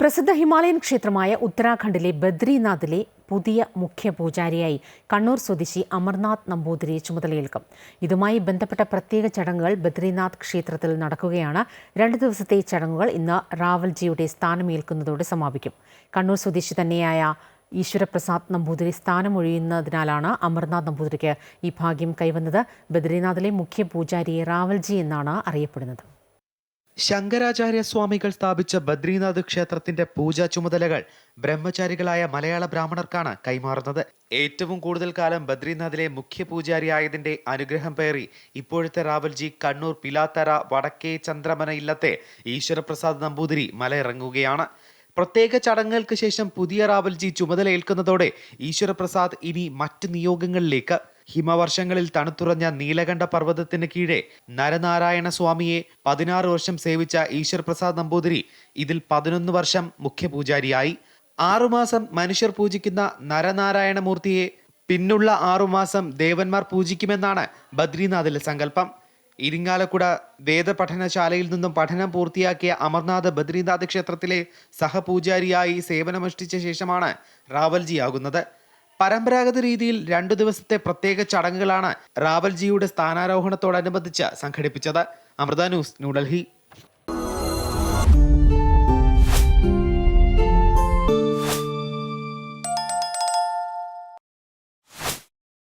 പ്രസിദ്ധ ഹിമാലയൻ ക്ഷേത്രമായ ഉത്തരാഖണ്ഡിലെ ബദ്രിനാഥിലെ പുതിയ മുഖ്യ പൂജാരിയായി കണ്ണൂർ സ്വദേശി അമർനാഥ് നമ്പൂതിരി ചുമതലയേൽക്കും. ഇതുമായി ബന്ധപ്പെട്ട പ്രത്യേക ചടങ്ങുകൾ ബദ്രിനാഥ് ക്ഷേത്രത്തിൽ നടക്കുകയാണ്. 2 ദിവസത്തെ ചടങ്ങുകൾ ഇന്ന് റാവൽജിയുടെ സ്ഥാനമേൽക്കുന്നതോടെ സമാപിക്കും. കണ്ണൂർ സ്വദേശി തന്നെയായ ഈശ്വരപ്രസാദ് നമ്പൂതിരി സ്ഥാനമൊഴിയുന്നതിനാലാണ് അമർനാഥ് നമ്പൂതിരിക്ക് ഈ ഭാഗ്യം കൈവന്നത്. ബദ്രിനാഥിലെ മുഖ്യ പൂജാരിയെ റാവൽജി എന്നാണ് അറിയപ്പെടുന്നത്. ശങ്കരാചാര്യ സ്വാമികൾ സ്ഥാപിച്ച ബദ്രിനാഥ് ക്ഷേത്രത്തിന്റെ പൂജാ ചുമതലകൾ ബ്രഹ്മചാരികളായ മലയാള ബ്രാഹ്മണർക്കാണ് കൈമാറുന്നത്. ഏറ്റവും കൂടുതൽ കാലം ബദ്രിനാഥിലെ മുഖ്യ പൂജാരിയായതിന്റെ അനുഗ്രഹം പേറി ഇപ്പോഴത്തെ റാവൽജി കണ്ണൂർ പിലാത്തറ വടക്കേ ചന്ദ്രമന ഇല്ലത്തെ ഈശ്വരപ്രസാദ് നമ്പൂതിരി മലയിറങ്ങുകയാണ്. പ്രത്യേക ചടങ്ങുകൾക്ക് ശേഷം പുതിയ റാവൽജി ചുമതലയേൽക്കുന്നതോടെ ഈശ്വരപ്രസാദ് ഇനി മറ്റ് നിയോഗങ്ങളിലേക്ക്. ഹിമവർഷങ്ങളിൽ തണുത്തുറഞ്ഞ നീലകണ്ഠ പർവ്വതത്തിന് കീഴെ നരനാരായണ സ്വാമിയെ 16 വർഷം സേവിച്ച ഈശ്വരപ്രസാദ് നമ്പൂതിരി ഇതിൽ 11 വർഷം മുഖ്യപൂജാരിയായി. 6 മാസം മനുഷ്യർ പൂജിക്കുന്ന നരനാരായണ മൂർത്തിയെ പിന്നുള്ള 6 മാസം ദേവന്മാർ പൂജിക്കുമെന്നാണ് ബദ്രിനാഥിലെ സങ്കല്പം. ഇരിങ്ങാലക്കുട വേദപഠനശാലയിൽ നിന്നും പഠനം പൂർത്തിയാക്കിയ അമർനാഥ് ബദ്രിനാഥ് ക്ഷേത്രത്തിലെ സഹപൂജാരിയായി സേവനമനുഷ്ഠിച്ച ശേഷമാണ് റാവൽജിയാകുന്നത്. പരമ്പരാഗത രീതിയിൽ 2 ദിവസത്തെ പ്രത്യേക ചടങ്ങുകളാണ് റാവൽജിയുടെ സ്ഥാനാരോഹണത്തോടനുബന്ധിച്ച് സംഘടിപ്പിച്ചത്. അമൃത ന്യൂസ്, ന്യൂഡൽഹി.